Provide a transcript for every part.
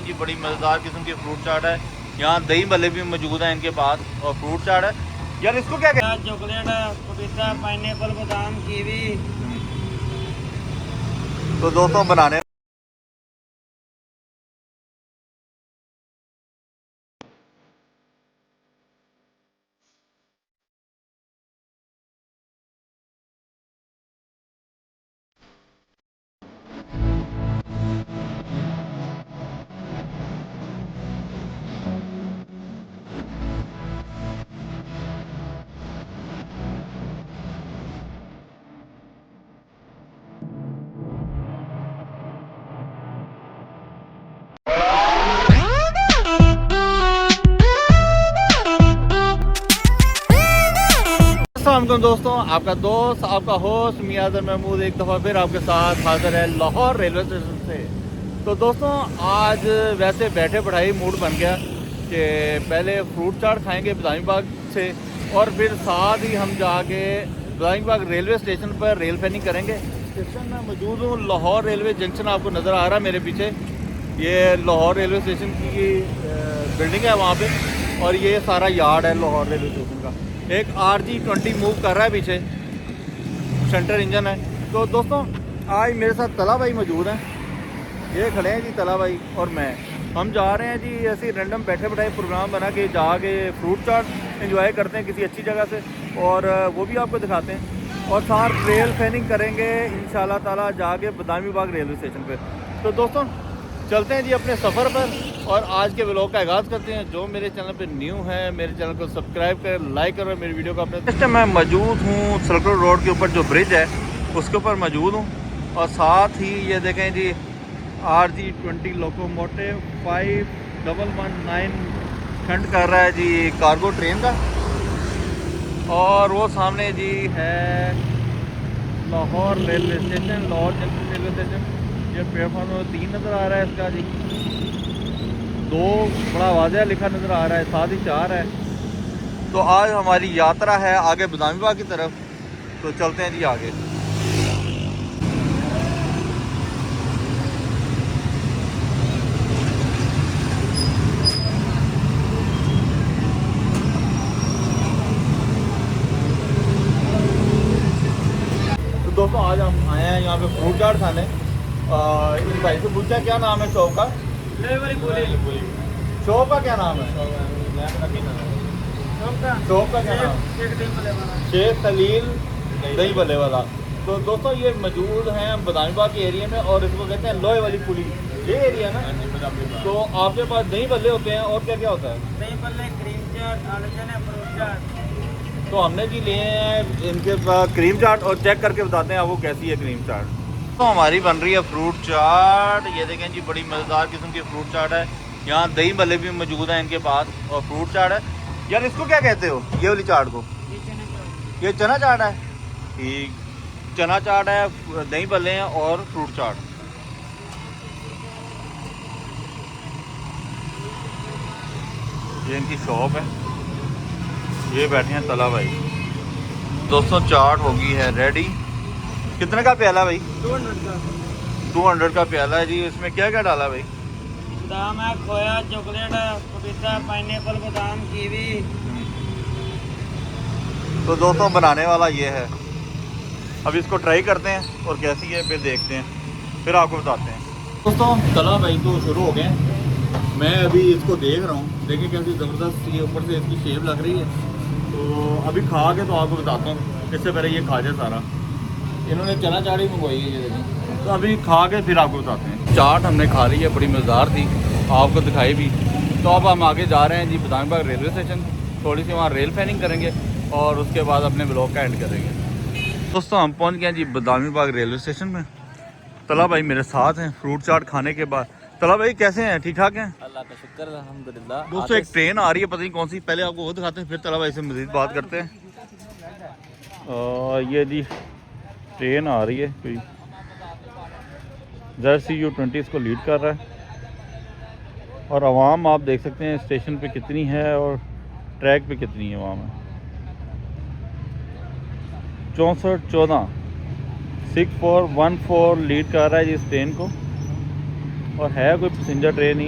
देखें जी, बड़ी मज़ेदार किस्म की फ्रूट चाट है। यहाँ दही भल्ले भी मौजूद हैं इनके पास और फ्रूट चाट है। यार इसको क्या कहते हैं? चॉकलेट, पपीता, पाइनएप्पल, बादाम, कीवी। तो दोस्तों बनाने अस्सलामुअलैकुम दोस्तों, आपका दोस्त आपका होस्ट मियाज़र महमूद एक दफ़ा फिर आपके साथ हाजिर है लाहौर रेलवे स्टेशन से। तो दोस्तों आज वैसे बैठे पढ़ाई मूड बन गया कि पहले फ्रूट चाट खाएंगे बदामी बाग से और फिर साथ ही हम जाके बदामी बाग रेलवे स्टेशन पर रेल फैनिंग करेंगे। स्टेशन में मौजूद हूँ, लाहौर रेलवे जंक्शन आपको नज़र आ रहा है मेरे पीछे। ये लाहौर रेलवे स्टेशन की बिल्डिंग है वहाँ पे और ये सारा यार्ड है लाहौर रेलवे स्टेशन का। एक RG20 मूव कर रहा है पीछे, सेंटर इंजन है। तो दोस्तों आज मेरे साथ तला भाई मौजूद हैं, ये खड़े हैं जी तला भाई और मैं। हम जा रहे हैं जी ऐसे रैंडम बैठे बैठाए प्रोग्राम बना के जाके फ्रूट चाट एंजॉय करते हैं किसी अच्छी जगह से और वो भी आपको दिखाते हैं और साथ रेल फैनिंग करेंगे इंशाल्लाह ताला जाके बदामी बाग रेलवे स्टेशन पे। तो दोस्तों चलते हैं जी अपने सफ़र पर और आज के व्लॉग का आगाज़ करते हैं। जो मेरे चैनल पे न्यू है मेरे चैनल को सब्सक्राइब कर लाइक करो मेरी वीडियो को अपने। इस टाइम मैं मौजूद हूँ सर्कल रोड के ऊपर जो ब्रिज है उसके ऊपर मौजूद हूँ और साथ ही ये देखें जी RG20 लोकोमोटिव 5119 खंड कर रहा है जी कार्गो ट्रेन का। और वो सामने जी है Lahore railway station, Lahore junction railway station. ये प्लेटफॉर्म 3 नज़र आ रहा है इसका जी, 2 बड़ा वाज़ह लिखा नज़र आ रहा है, साथ ही 4 है। तो आज हमारी यात्रा है आगे बदामी बाग की तरफ, तो चलते हैं जी आगे। तो दोस्तों आज हम आए हैं यहाँ पे फ्रूट चाट खाने। इन भाई से पूछा क्या नाम है शॉप का? शॉप का क्या नाम है? शॉप का क्या नाम? शेख खलील दही भल्ले वाला। तो दोस्तों ये मौजूद हैं बदामी बाग के एरिया में और इसको कहते हैं लोहे वाली पुली, ये एरिया ना। तो आपके पास दही भल्ले होते हैं और क्या क्या होता है? दही भल्ले, क्रीम चाट, आलू चने, फ्रूट चाट। तो हमने जी लिए हैं इनके पास क्रीम चाट और चेक करके बताते हैं वो कैसी है क्रीम चाट। तो हमारी बन रही है फ्रूट चाट, ये देखें जी बड़ी मज़ेदार किस्म की फ्रूट चाट है। यहाँ दही भल्ले भी मौजूद हैं इनके पास और फ्रूट चाट है। यार इसको क्या कहते हो ये वाली चाट को? ये चना चाट है। ठीक, चना चाट है, दही भल्ले हैं और फ्रूट चाट। ये इनकी शॉप है, ये बैठे हैं तला भाई। दोस्तों चाट होगी है रेडी। कितने का प्याला भाई? 200 का प्याला है जी। इसमें क्या क्या डाला भाई? दाम है खोया, चॉकलेट, पपीता, पाइनएप्पल, बादाम, कीवी। तो दोस्तों बनाने वाला ये है, अब इसको ट्राई करते हैं और कैसी है फिर देखते हैं, फिर आपको बताते हैं। दोस्तों तला भाई तो शुरू हो गए, मैं अभी इसको देख रहा हूँ, देखिए कैसी ज़बरदस्त ये ऊपर से इसकी शेप लग रही है। तो अभी खा के तो आपको बताता हूँ, इससे पहले ये खा जाए सारा। इन्होंने चना चाट ही मंगवाई है ये देखिए, तो अभी खा के फिर आपको बताते हैं। चाट हमने खा ली है, बड़ी मज़ेदार थी, आपको दिखाई भी। तो अब हम आगे जा रहे हैं जी बदामी बाग रेलवे स्टेशन, थोड़ी सी वहाँ रेल फैनिंग करेंगे और उसके बाद अपने ब्लॉग का एंड करेंगे। दोस्तों हम पहुँच गए जी बदामी बाग रेलवे स्टेशन में। तला भाई मेरे साथ हैं फ्रूट चाट खाने के बाद। तला भाई कैसे हैं, ठीक ठाक हैं? अल्लाह का शुक्र अल्हम्दुलिल्लाह। दोस्तों एक ट्रेन आ रही है, पता नहीं कौन सी, पहले आपको वो दिखाते हैं फिर तला भाई से मज़ीद बात करते हैं। ये जी ट्रेन आ रही है कोई, ZCU20 इसको लीड कर रहा है और आवाम आप देख सकते हैं स्टेशन पे कितनी है और ट्रैक पे कितनी है आवाम है। 6414 6414 लीड कर रहा है जी इस ट्रेन को और है कोई पैसेंजर ट्रेन ही।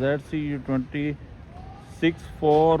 ZCU20 64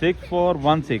6416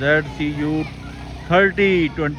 ZCU30 20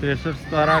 6317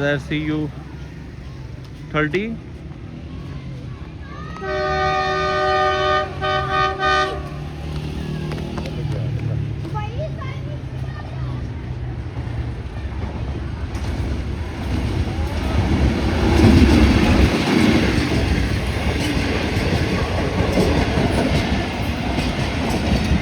ZCU30.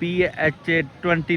PHA20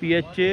PHA.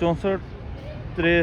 64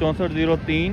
6403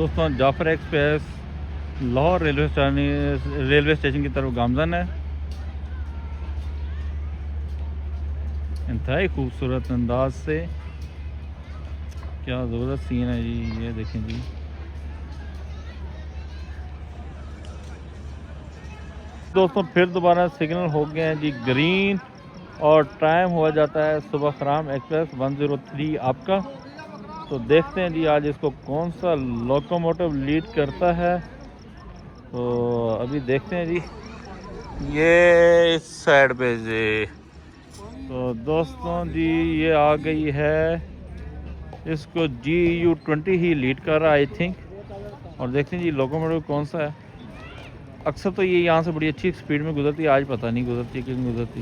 दोस्तों Jaffar express Lahore railway station की तरफ गामजन है। इंतहाई खूबसूरत अंदाज से, क्या ज़बरदस्त सीन है जी, ये देखें जी। दोस्तों फिर दोबारा सिग्नल हो गए हैं जी ग्रीन, और टाइम हुआ जाता है सुबह खराम एक्सप्रेस 103 आपका। तो देखते हैं जी आज इसको कौन सा लोकोमोटिव लीड करता है, तो अभी देखते हैं जी। ये इस साइड पे जी, तो दोस्तों जी ये आ गई है, इसको GU20 ही लीड कर रहा है आई थिंक। और देखते हैं जी लोकोमोटिव कौन सा है। अक्सर तो ये यहाँ से बड़ी अच्छी स्पीड में गुजरती है, आज पता नहीं गुजरती कि नहीं गुजरती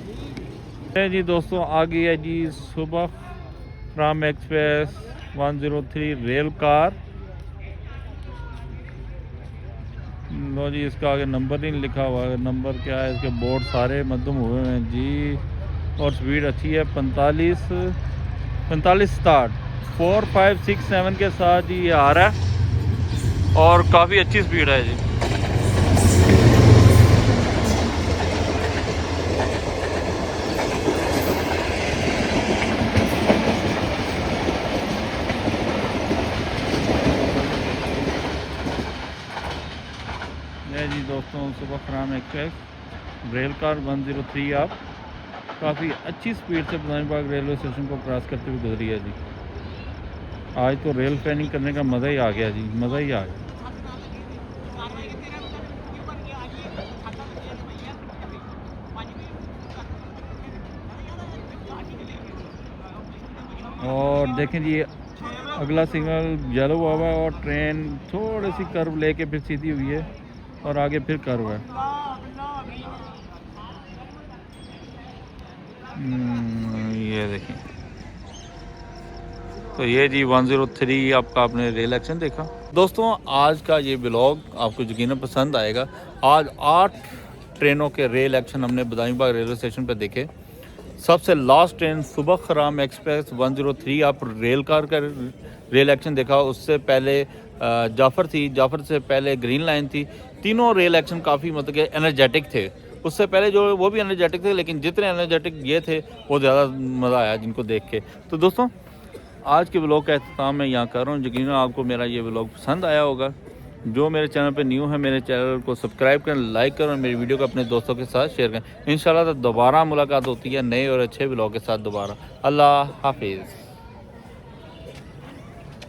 है जी। दोस्तों आ गई है जी सुबह खराम एक्सप्रेस 103 रेल कार। लो जी, इसका आगे नंबर नहीं लिखा हुआ है, नंबर क्या है, इसके बोर्ड सारे मद्दम हुए हैं जी। और स्पीड अच्छी है 45 स्टार्ट 4 5 6 7 के साथ जी ये आ रहा है, और काफ़ी अच्छी स्पीड है जी। जी दोस्तों सुबह खराम एक्सप्रेस रेल कार 103 आप काफ़ी अच्छी स्पीड से बदायूं रेलवे स्टेशन को क्रॉस करते हुए गुजरी है जी। आज तो रेल ट्रेनिंग करने का मज़ा ही आ गया जी, मज़ा ही आ गया। और देखें जी अगला सिग्नल येलो हुआ हुआ है, और ट्रेन थोड़ी सी कर्व लेके फिर सीधी हुई है, और आगे फिर कर्व है। ये देखें, तो ये जी 103 आपका आपने रेल एक्शन देखा। दोस्तों आज का ये ब्लॉग आपको यकीनन पसंद आएगा। आज 8 ट्रेनों के रेल एक्शन हमने बदायूं रेलवे स्टेशन पर देखे। सबसे लास्ट ट्रेन सुबह खराम एक्सप्रेस 103 आप रेल कार का रेल एक्शन देखा। उससे पहले जाफर थी, जाफर से पहले ग्रीन लाइन थी। तीनों रेल एक्शन काफ़ी मतलब कि एनर्जेटिक थे। उससे पहले जो वो भी एनर्जेटिक थे, लेकिन जितने एनर्जेटिक ये थे वो ज़्यादा मज़ा आया जिनको देख के। तो दोस्तों आज के व्लॉग का अख्ताम मैं यहाँ कर रहा हूँ। यकीनन आपको मेरा ये व्लॉग पसंद आया होगा। जो मेरे चैनल पे न्यू है, मेरे चैनल को सब्सक्राइब करें, लाइक करें, और मेरी वीडियो को अपने दोस्तों के साथ शेयर करें। इंशाल्लाह तो दोबारा मुलाकात होती है नए और अच्छे व्लॉग के साथ दोबारा। अल्लाह हाफिज़।